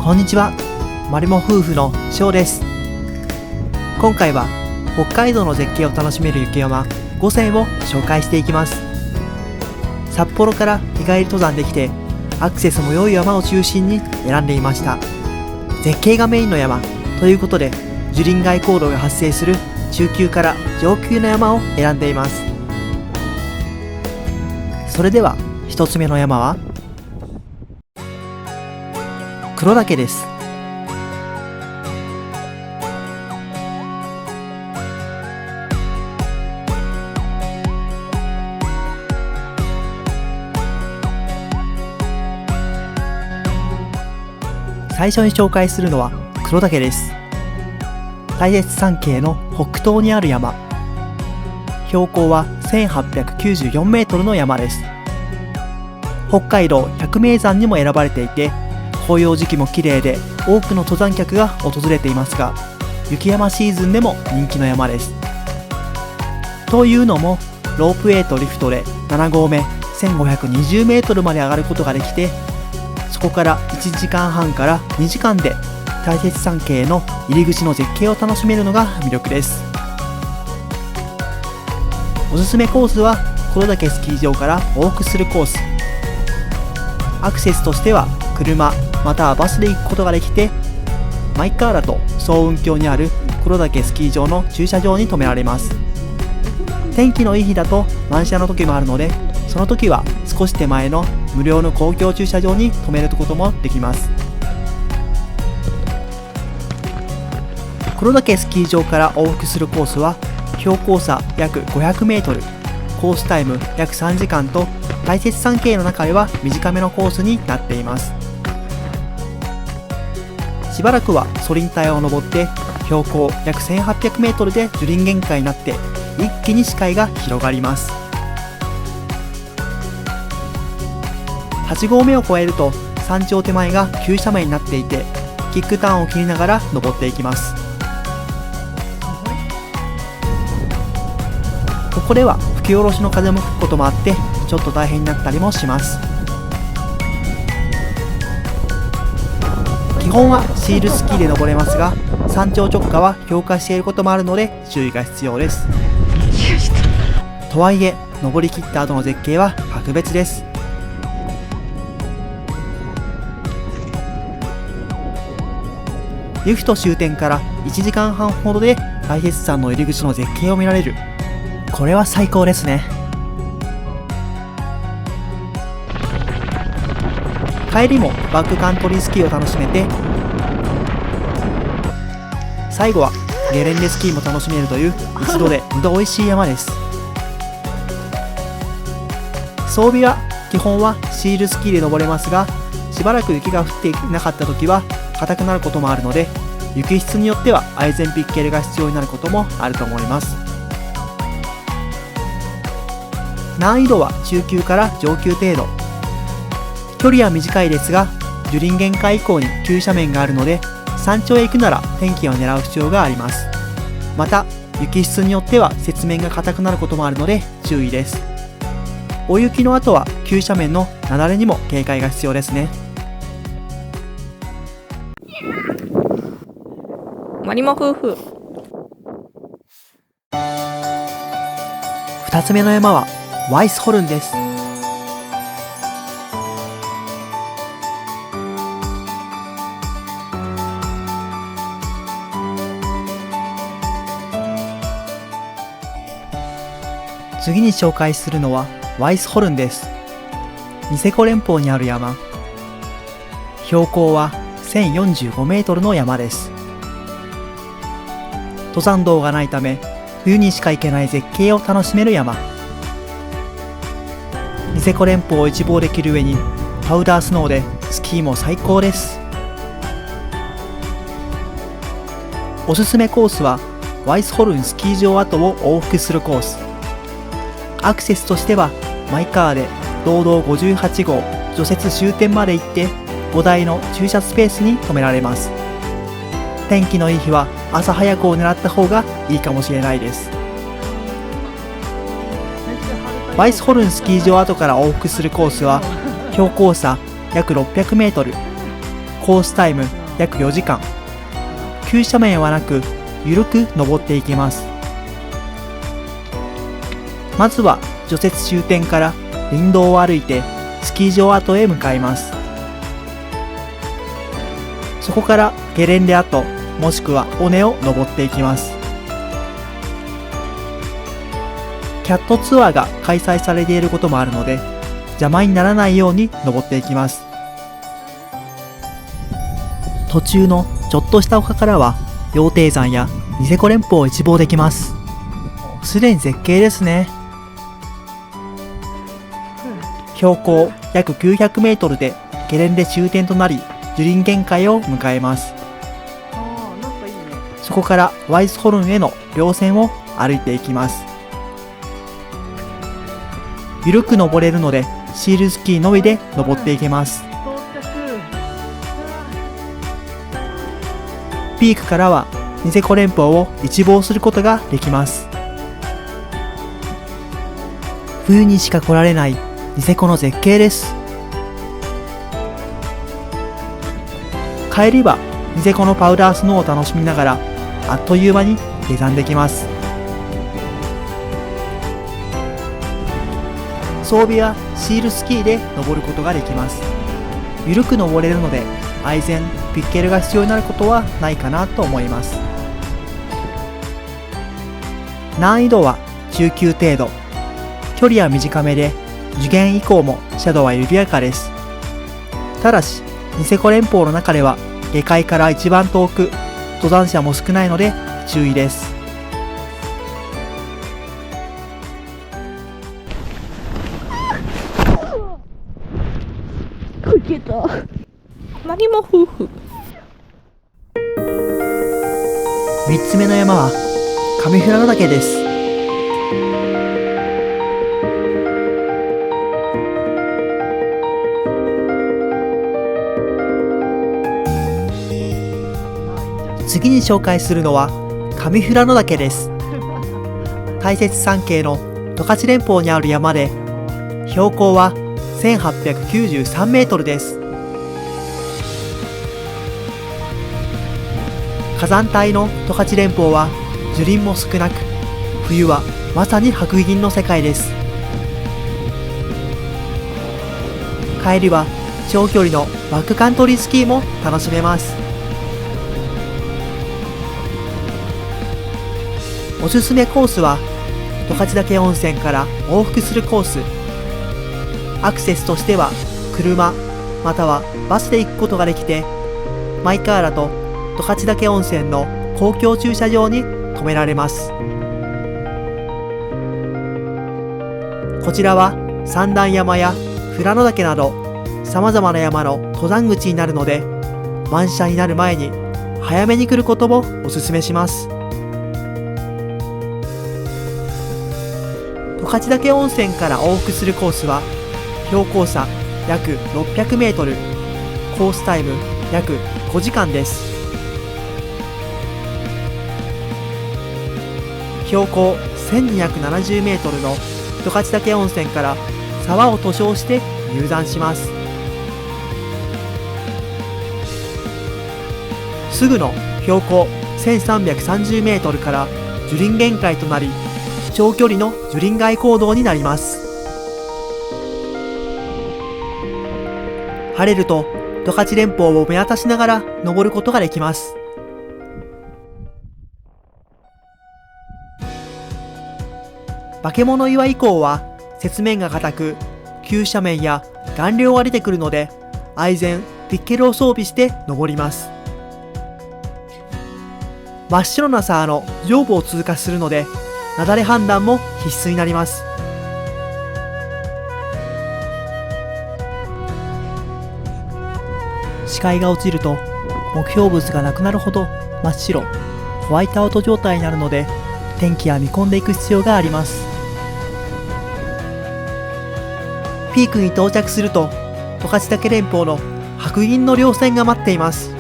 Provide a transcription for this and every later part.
こんにちは、まりも夫婦の翔です。今回は北海道の絶景を楽しめる雪山5選を紹介していきます。札幌から日帰り登山できてアクセスも良い山を中心に選んでいました。絶景がメインの山ということで、樹林外降路が発生する中級から上級の山を選んでいます。それでは一つ目の山は黒岳です。最初に紹介するのは黒岳です。大雪山系の北東にある山。標高は1894メートルの山です。北海道百名山にも選ばれていて、紅葉時期も綺麗で多くの登山客が訪れていますが、雪山シーズンでも人気の山です。というのも、ロープウェイとリフトで7合目1520メートルまで上がることができて、そこから1時間半から2時間で大雪山系の入り口の絶景を楽しめるのが魅力です。おすすめコースは黒岳スキー場から往復するコース。アクセスとしては車またはバスで行くことができて、マイカーだと層雲峡にある黒岳スキー場の駐車場に停められます。天気のいい日だと満車の時もあるので、その時は少し手前の無料の公共駐車場に停めることもできます。黒岳スキー場から往復するコースは標高差約500メートル、コースタイム約3時間と大雪山系の中では短めのコースになっています。しばらくはソリン帯を登って標高約1800メートルで樹林限界になって一気に視界が広がります。8合目を越えると山頂手前が急斜面になっていて、キックターンを切りながら登っていきます。ここでは吹き下ろしの風も吹くこともあってちょっと大変になったりもします。基本はシールスキーで登れますが、山頂直下は氷化していることもあるので注意が必要です。とはいえ登り切った後の絶景は格別です。リフト終点から1時間半ほどで大雪山の入り口の絶景を見られる。これは最高ですね。帰りもバックカントリースキーを楽しめて、最後はゲレンデスキーも楽しめるという一度で2度美味しい山です。装備は基本はシールスキーで登れますが、しばらく雪が降っていなかった時は硬くなることもあるので、雪質によってはアイゼンピッケルが必要になることもあると思います。難易度は中級から上級程度。距離は短いですが、樹林限界以降に急斜面があるので、山頂へ行くなら天気を狙う必要があります。また雪質によっては雪面が硬くなることもあるので注意です。大雪の後は急斜面の雪崩にも警戒が必要ですね。まりも夫婦。2つ目の山はワイスホルンです。次に紹介するのはワイスホルンです。ニセコ連峰にある山。標高は1045メートルの山です。登山道がないため冬にしか行けない絶景を楽しめる山。ニセコ連峰を一望できる上にパウダースノーでスキーも最高です。おすすめコースはワイスホルンスキー場跡を往復するコース。アクセスとしてはマイカーで道道58号除雪終点まで行って5台の駐車スペースに停められます。天気のいい日は朝早くを狙った方がいいかもしれないです。ワイスホルンスキー場跡から往復するコースは標高差約600メートル、コースタイム約4時間。急斜面はなく、ゆるく登っていきます。まずは除雪終点から林道を歩いてスキー場跡へ向かいます。そこからゲレンデ跡もしくは尾根を登っていきます。キャットツアーが開催されていることもあるので邪魔にならないように登っていきます。途中のちょっとした丘からは羊蹄山やニセコ連峰を一望できます。すでに絶景ですね。標高約900メートルでゲレンデ終点となり樹林限界を迎えます。そこからワイスホルンへの稜線を歩いていきます。ゆるく登れるのでシールスキーのみで登っていけます。ピークからはニセコ連峰を一望することができます。冬にしか来られないニセコの絶景です。帰りはニセコのパウダースノーを楽しみながらあっという間に下山できます。装備はシールスキーで登ることができます。ゆるく登れるのでアイゼン、ピッケルが必要になることはないかなと思います。難易度は中級程度。距離は短めで受験以降もシャドウは緩やかです。ただしニセコ連峰の中では下界から一番遠く、登山者も少ないので注意です。こけた。何も夫婦。3つ目の山は上富良野岳です。次に紹介するのは上富良野岳です。大雪山系の十勝連峰にある山で標高は1893メートルです。火山帯の十勝連峰は樹林も少なく、冬はまさに白銀の世界です。帰りは長距離のバックカントリースキーも楽しめます。おすすめコースは十勝岳温泉から往復するコース。アクセスとしては車またはバスで行くことができて、マイカーだと十勝岳温泉の公共駐車場に止められます。こちらは三段山や富良野岳など様々な山の登山口になるので、満車になる前に早めに来ることもおすすめします。十勝岳温泉から往復するコースは標高差約600メートル、コースタイム約5時間です。標高1270メートルの十勝岳温泉から沢を塗装して入山します。すぐの標高1330メートルから樹林限界となり、長距離の樹林外行動になります。晴れると十勝連峰を見渡しながら登ることができます。化け物岩以降は雪面が硬く、急斜面や岩稜が出てくるので、アイゼン、ピッケルを装備して登ります。真っ白な沢の上部を通過するので、雪崩判断も必須になります。視界が落ちると目標物がなくなるほど真っ白、ホワイトアウト状態になるので、天気は見込んでいく必要があります。ピークに到着すると十勝岳連峰の白銀の稜線が待っています。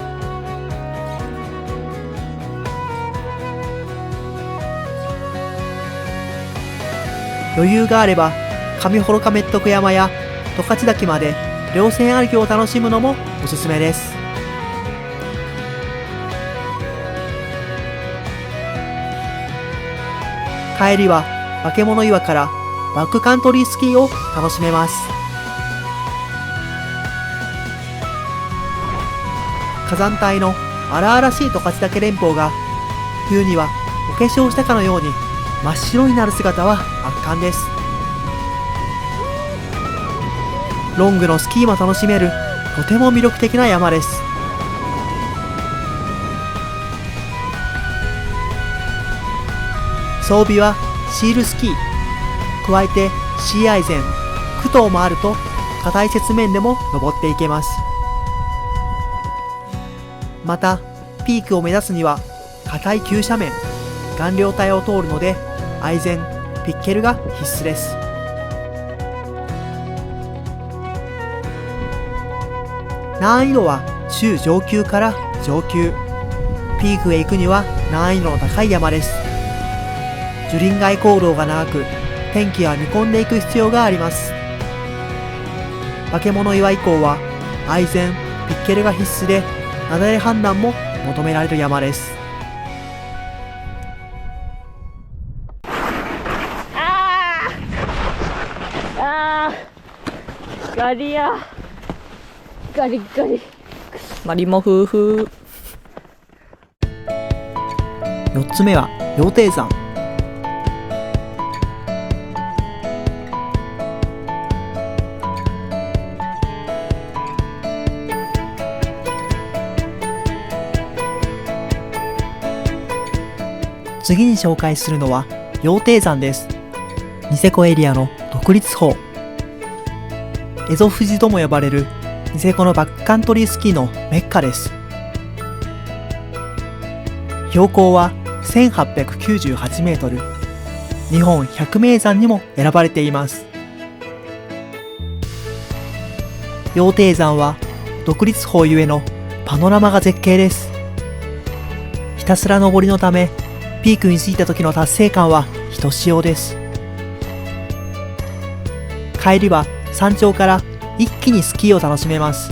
余裕があれば上幌加メットク山や十勝岳まで稜線歩きを楽しむのもおすすめです。帰りは化け物岩からバックカントリースキーを楽しめます。火山帯の荒々しい十勝岳連峰が冬にはお化粧したかのように真っ白になる姿は圧巻です。ロングのスキーも楽しめるとても魅力的な山です。装備はシールスキー、加えてシーアイゼン、クトーもあると硬い雪面でも登っていけます。またピークを目指すには硬い急斜面、顔料帯を通るのでアイゼン、ピッケルが必須です。難易度は中上級から上級。ピークへ行くには難易度の高い山です。樹林外行動が長く、天気は見込んでいく必要があります。化け物岩以降はアイゼン、ピッケルが必須で、雪崩判断も求められる山です。ガリやガリガリマリモ夫婦。4つ目は羊蹄山。次に紹介するのは羊蹄山です。ニセコエリアの独立峰。蝦夷富士とも呼ばれるニセコのバックカントリースキーのメッカです。標高は1898メートル。日本百名山にも選ばれています。羊蹄山は独立峰ゆえのパノラマが絶景です。ひたすら登りのため、ピークに着いた時の達成感はひとしおです。帰りは山頂から一気にスキーを楽しめます。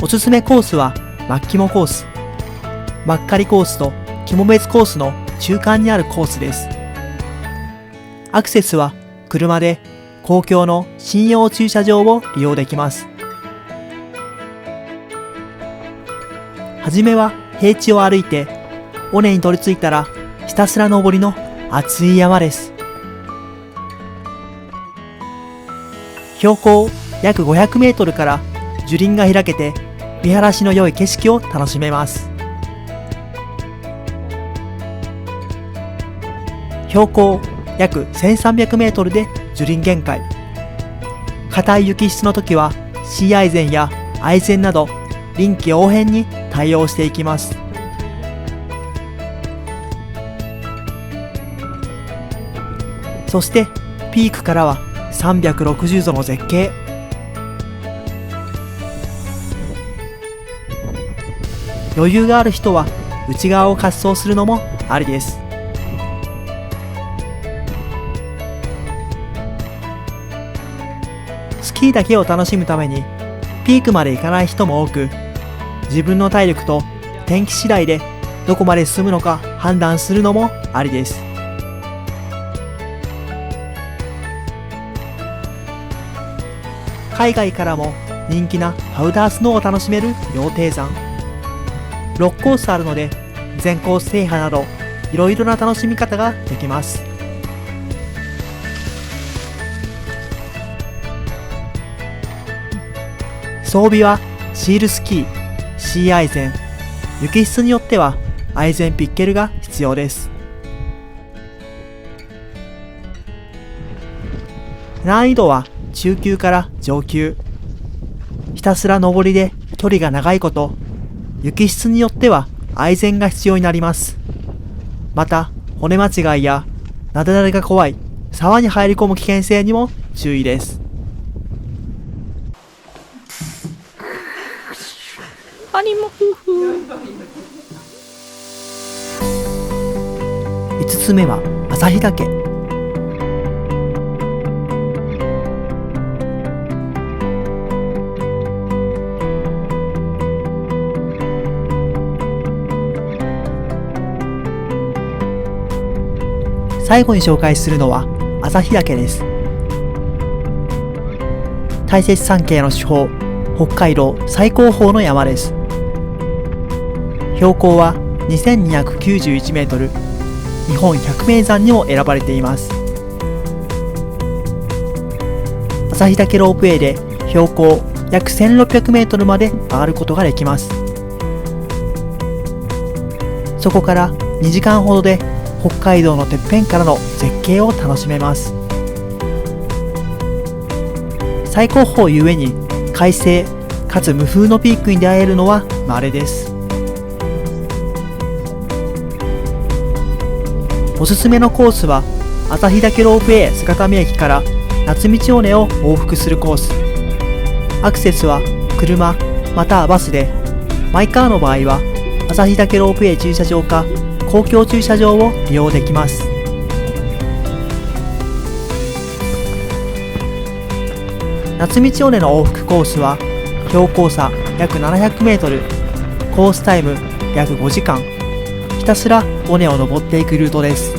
おすすめコースはマッキモコース。マッカリコースと肝別コースの中間にあるコースです。アクセスは車で公共の信用駐車場を利用できます。はじめは平地を歩いて、尾根に取り付いたらひたすら登りの熱い山です。標高約500メートルから樹林が開けて見晴らしの良い景色を楽しめます。標高約1300メートルで樹林限界。硬い雪質の時はシーアイゼンやアイゼンなど臨機応変に対応していきます。そしてピークからは360度の絶景。余裕がある人は内側を滑走するのもありです。スキーだけを楽しむためにピークまで行かない人も多く、自分の体力と天気次第でどこまで進むのか判断するのもありです。海外からも人気なパウダースノーを楽しめる羊蹄山。6コースあるので全コース制覇などいろいろな楽しみ方ができます。装備はシールスキー、シーアイゼン、雪質によってはアイゼンピッケルが必要です。難易度は中級から上級。ひたすら登りで距離が長いこと、雪質によってはアイゼンが必要になります。また骨間違いや雪崩が怖い沢に入り込む危険性にも注意です。マリモ夫婦。5つ目は旭岳。最後に紹介するのは旭岳です。大雪山系の主峰、北海道最高峰の山です。標高は2291メートル、日本百名山にも選ばれています。旭岳ロープウェイで標高約1600メートルまで上がることができます。そこから2時間ほどで北海道のてっぺんからの絶景を楽しめます。最高峰ゆえに快晴かつ無風のピークに出会えるのは稀です。おすすめのコースは旭岳ロープウェイ姿見駅から夏道尾根を往復するコース。アクセスは車またはバスで、マイカーの場合は旭岳ロープウェイ駐車場か公共駐車場を利用できます。夏道尾根の往復コースは標高差約700メートル、コースタイム約5時間、ひたすら尾根を登っていくルートです。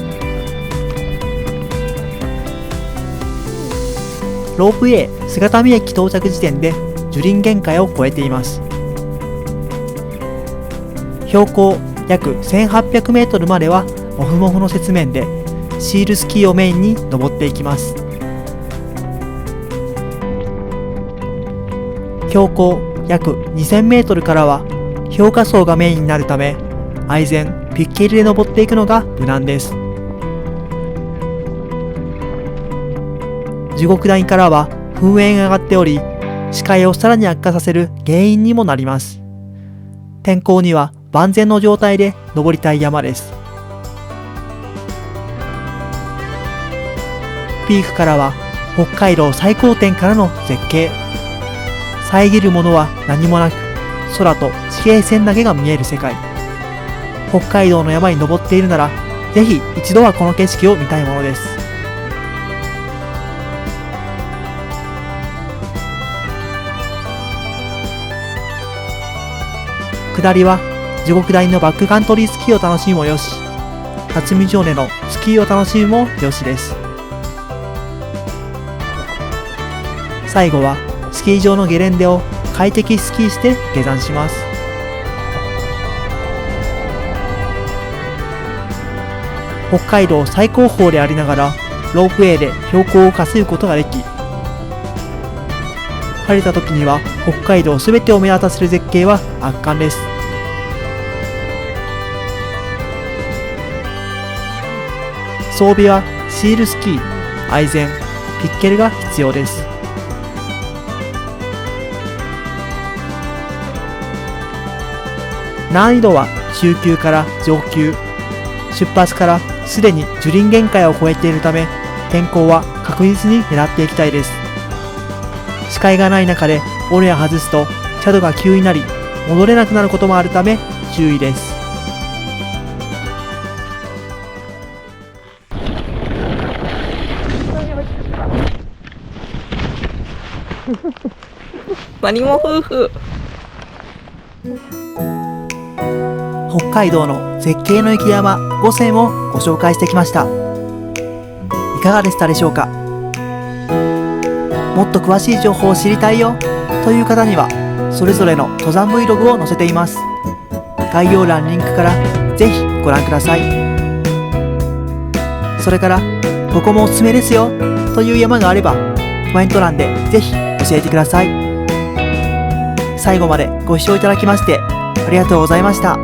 ロープウェイ姿見駅到着時点で樹林限界を超えています。標高約1800メートルまではモフモフの雪面でシールスキーをメインに登っていきます。標高約2000メートルからは氷河層がメインになるため、アイゼン・ピッケルで登っていくのが無難です。地獄谷からは噴煙が上がっており、視界をさらに悪化させる原因にもなります。天候には万全の状態で登りたい山です。ピークからは北海道最高点からの絶景。遮るものは何もなく、空と地平線だけが見える世界。北海道の山に登っているなら、ぜひ一度はこの景色を見たいものです。下りは地獄谷のバックカントリースキーを楽しむもよし、夏道尾根のスキーを楽しむもよしです。最後はスキー場のゲレンデを快適スキーして下山します。北海道最高峰でありながらロープウェイで標高を稼ぐことができ、晴れた時には北海道すべてを見渡せる絶景は圧巻です。装備はシールスキー、アイゼン、ピッケルが必要です。難易度は中級から上級。出発からすでに樹林限界を超えているため、天候は確実に狙っていきたいです。視界がない中で尾根を外すと斜度が急になり戻れなくなることもあるため注意です。マリモ夫婦。北海道の絶景の雪山5選をご紹介してきました。いかがでしたでしょうか。もっと詳しい情報を知りたいよという方にはそれぞれの登山 Vlog を載せています。概要欄リンクからぜひご覧ください。それからここもおすすめですよという山があればコメント欄でぜひ教えてください。最後までご視聴いただきましてありがとうございました。